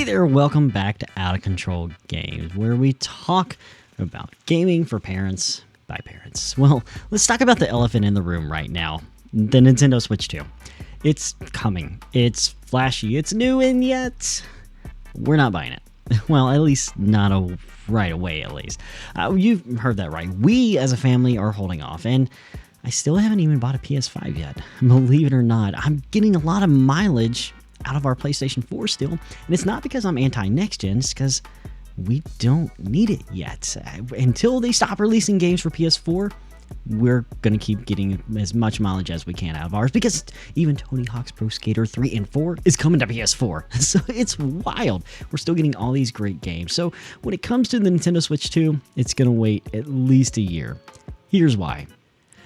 Hey there, welcome back to Outta Control Games, where we talk about gaming for parents by parents. Well, let's talk about the elephant in the room right now, the Nintendo Switch 2. It's coming, it's flashy, it's new, and yet we're not buying it. Well, at least not right away, at least. You've heard that right. We, as a family, are holding off, and I still haven't even bought a PS5 yet. Believe it or not, I'm getting a lot of mileage out of our PlayStation 4 still, and it's not because I'm anti-next gen, it's because we don't need it yet. Until they stop releasing games for PS4, we're going to keep getting as much mileage as we can out of ours, because even Tony Hawk's Pro Skater 3 and 4 is coming to PS4. So it's wild. We're still getting all these great games. So when it comes to the Nintendo Switch 2, it's going to wait at least a year. Here's why.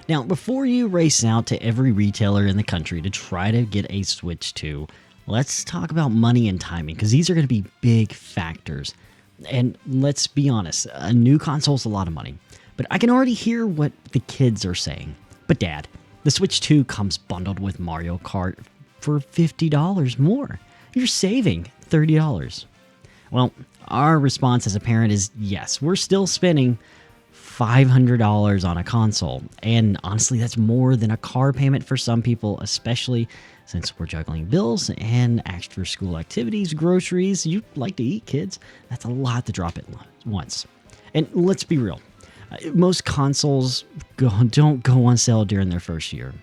Now, before you race out to every retailer in the country to try to get a Switch 2, let's talk about money and timing, because these are going to be big factors. And let's be honest, a new console is a lot of money. But I can already hear what the kids are saying. But Dad, the Switch 2 comes bundled with Mario Kart for $50 more. You're saving $30. Well, our response as a parent is yes, we're still spending $500 on a console. And honestly, that's more than a car payment for some people, especially since we're juggling bills and extra school activities, groceries. You like to eat, kids. That's a lot to drop at once. And let's be real. Most consoles don't go on sale during their first year.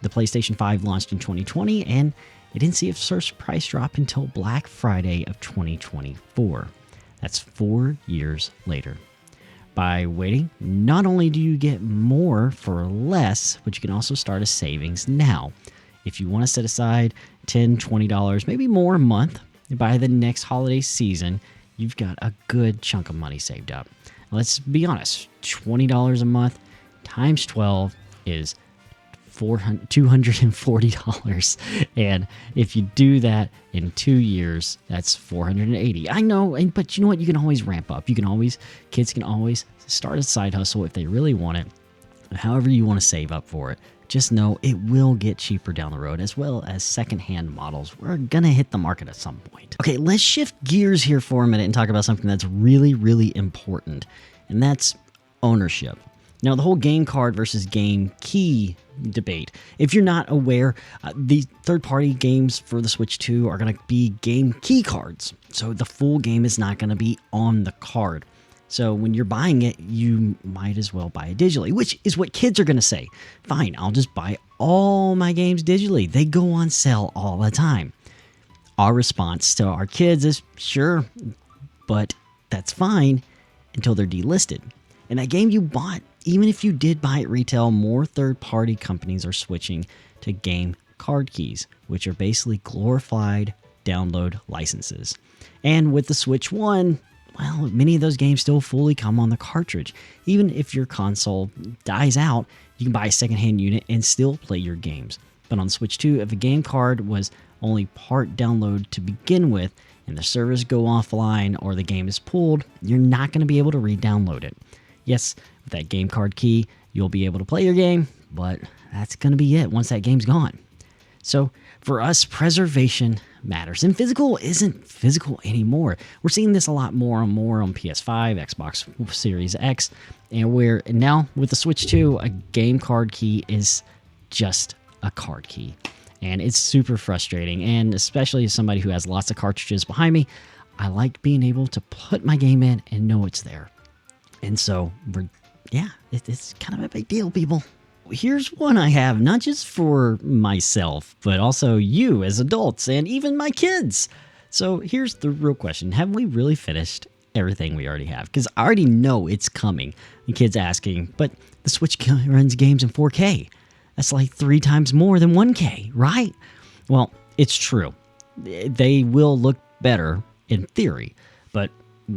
The PlayStation 5 launched in 2020, and it didn't see its first price drop until Black Friday of 2024. That's 4 years later. By waiting, not only do you get more for less, but you can also start a savings now. If you want to set aside $10, $20, maybe more a month, by the next holiday season, you've got a good chunk of money saved up. Let's be honest, $20 a month times 12 is $240. And if you do that in 2 years, that's $480. I know, but you know what? You can always ramp up. Kids can always start a side hustle if they really want it. However you want to save up for it. Just know it will get cheaper down the road, as well as secondhand models. We're going to hit the market at some point. Okay, let's shift gears here for a minute and talk about something that's really, really important, and that's ownership. Now, the whole game card versus game key debate. If you're not aware, the third-party games for the Switch 2 are going to be game key cards. So the full game is not going to be on the card. So when you're buying it, you might as well buy it digitally, which is what kids are going to say. Fine, I'll just buy all my games digitally. They go on sale all the time. Our response to our kids is, sure, but that's fine until they're delisted. And that game you bought, even if you did buy it retail, more third-party companies are switching to game card keys, which are basically glorified download licenses. And with the Switch 1, well, many of those games still fully come on the cartridge. Even if your console dies out, you can buy a secondhand unit and still play your games. But on Switch 2, if a game card was only part download to begin with, and the servers go offline or the game is pulled, you're not going to be able to re-download it. Yes, with that game card key, you'll be able to play your game, but that's going to be it once that game's gone. So for us, preservation matters, and physical isn't physical anymore. We're seeing this a lot more on PS5, Xbox Series X, and where now with the Switch 2, a game card key is just a card key, and it's super frustrating. And especially as somebody who has lots of cartridges behind me, I like being able to put my game in and know it's there. And so it's kind of a big deal, people. Here's one I have, not just for myself, but also you as adults and even my kids. So here's the real question. Have we really finished everything we already have? Because I already know it's coming. The kids asking, but the Switch runs games in 4K. That's like 3 times more than 1K, right? Well, it's true. They will look better in theory, but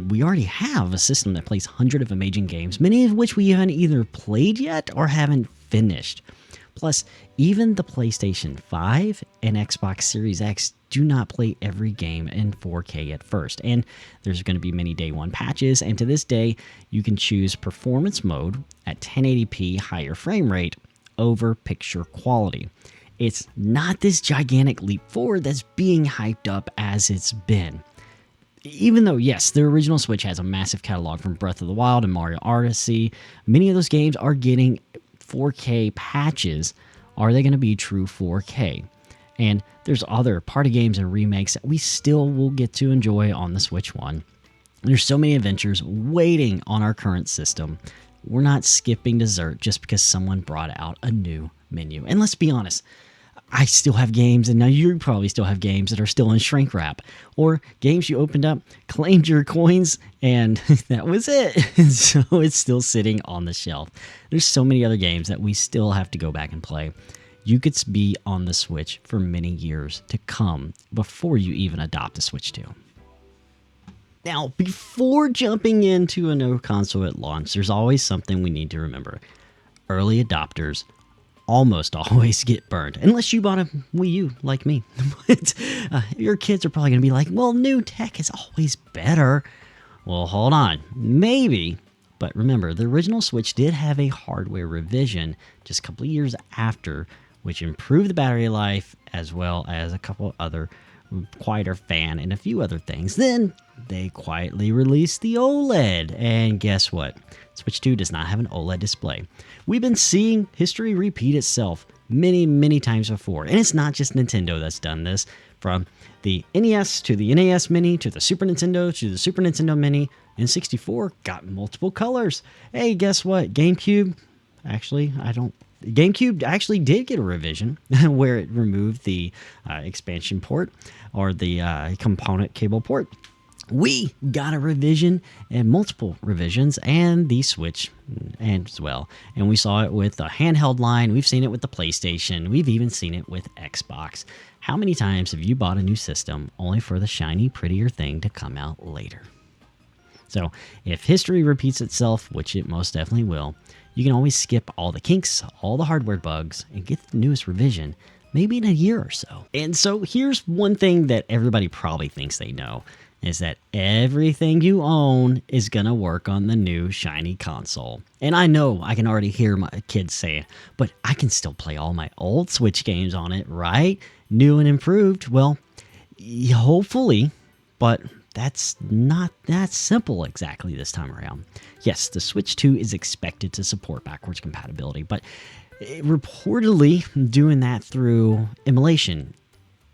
we already have a system that plays hundreds of amazing games, many of which we haven't either played yet or haven't finished. Plus, even the PlayStation 5 and Xbox Series X do not play every game in 4K at first, and there's going to be many day one patches, and to this day, you can choose performance mode at 1080p higher frame rate over picture quality. It's not this gigantic leap forward that's being hyped up as it's been. Even though, yes, the original Switch has a massive catalog from Breath of the Wild and Mario Odyssey, many of those games are getting 4K patches. Are they going to be true 4K? And there's other party games and remakes that we still will get to enjoy on the Switch 1. There's so many adventures waiting on our current system. We're not skipping dessert just because someone brought out a new menu. And let's be honest, I still have games, and now you probably still have games that are still in shrink wrap, or games you opened up, claimed your coins, and that was it. So it's still sitting on the shelf. There's so many other games that we still have to go back and play. You could be on the Switch for many years to come before you even adopt a Switch 2. Now, before jumping into a new console at launch, there's always something we need to remember. Early adopters almost always get burned, unless you bought a Wii U like me. But your kids are probably going to be like, well, new tech is always better. Well, hold on. Maybe. But remember, the original Switch did have a hardware revision just a couple of years after, which improved the battery life as well as a couple other quieter fan and a few other things. Then they quietly released the OLED, and guess what? Switch 2 does not have an OLED display. We've been seeing history repeat itself many times before, and it's not just Nintendo that's done this. From the NES to the NES Mini to the Super Nintendo to the Super Nintendo Mini, and 64 got multiple colors. Hey, guess what? GameCube actually did get a revision where it removed the expansion port or the component cable port. We got a revision and multiple revisions, and the Switch as well. And we saw it with the handheld line. We've seen it with the PlayStation. We've even seen it with Xbox. How many times have you bought a new system only for the shiny, prettier thing to come out later? So if history repeats itself, which it most definitely will, you can always skip all the kinks, all the hardware bugs, and get the newest revision maybe in a year or so. And so here's one thing that everybody probably thinks they know, is that everything you own is going to work on the new shiny console. And I know I can already hear my kids say, but I can still play all my old Switch games on it, right? New and improved. Well, hopefully, but that's not that simple exactly this time around. Yes, the Switch 2 is expected to support backwards compatibility, but reportedly doing that through emulation.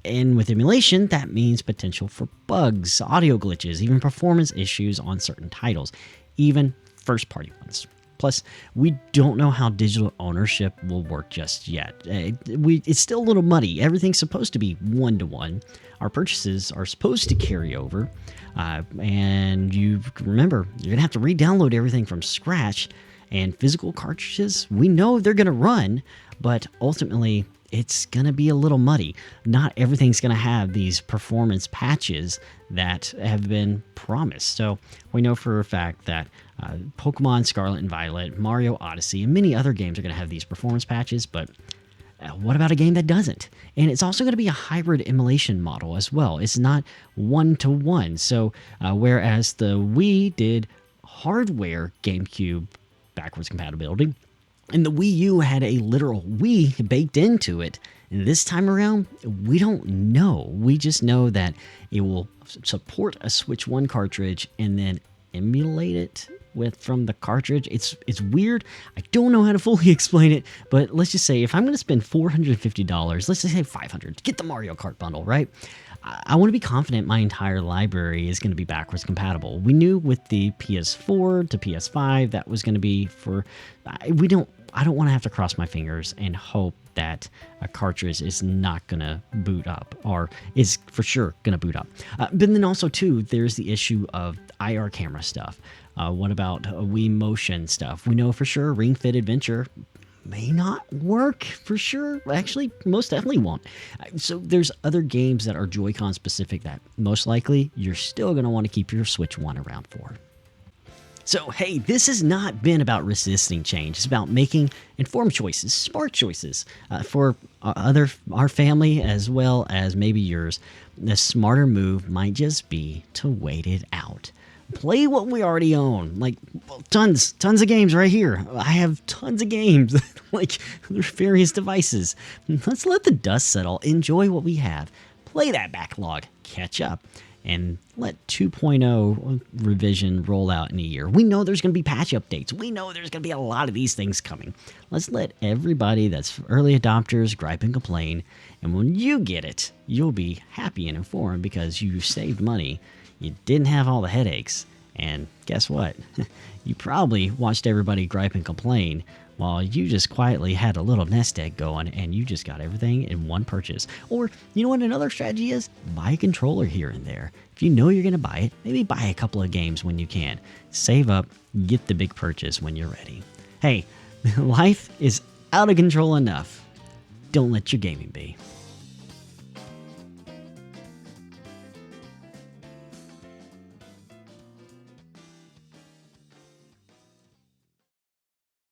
And with emulation, that means potential for bugs, audio glitches, even performance issues on certain titles, even first-party ones. Plus, we don't know how digital ownership will work just yet. It's still a little muddy. Everything's supposed to be one-to-one. Our purchases are supposed to carry over. And you remember, you're going to have to re-download everything from scratch. And physical cartridges, we know they're going to run, but ultimately, it's going to be a little muddy. Not everything's going to have these performance patches that have been promised. So we know for a fact that Pokemon Scarlet and Violet, Mario Odyssey, and many other games are going to have these performance patches, but what about a game that doesn't? And it's also going to be a hybrid emulation model as well. It's not one-to-one. So whereas the Wii did hardware GameCube backwards compatibility, and the Wii U had a literal Wii baked into it, this time around, we don't know. We just know that it will support a Switch 1 cartridge and then emulate it from the cartridge. It's weird. I don't know how to fully explain it, but let's just say if I'm going to spend $450, let's just say $500 to get the Mario Kart bundle, right? I want to be confident my entire library is going to be backwards compatible. We knew with the PS4 to PS5 that was going to be for... I don't want to have to cross my fingers and hope that a cartridge is not going to boot up, or is for sure going to boot up. But then also, too, there's the issue of IR camera stuff. What about Wii Motion stuff? We know for sure Ring Fit Adventure may not work for sure. Actually, most definitely won't. So there's other games that are Joy-Con specific that most likely you're still going to want to keep your Switch 1 around for. So, hey, this has not been about resisting change. It's about making informed choices, smart choices for our family as well as maybe yours. The smarter move might just be to wait it out. Play what we already own. Like, tons of games right here. I have tons of games, like there's various devices. Let's let the dust settle. Enjoy what we have. Play that backlog. Catch up. and let 2.0 revision roll out in a year. We know there's going to be patch updates. We know there's going to be a lot of these things coming. Let's let everybody that's early adopters gripe and complain. And when you get it, you'll be happy and informed because you saved money. You didn't have all the headaches. And guess what? You probably watched everybody gripe and complain while you just quietly had a little nest egg going and you just got everything in one purchase. Or, you know what another strategy is? Buy a controller here and there. If you know you're going to buy it, maybe buy a couple of games when you can. Save up, get the big purchase when you're ready. Hey, life is out of control enough. Don't let your gaming be.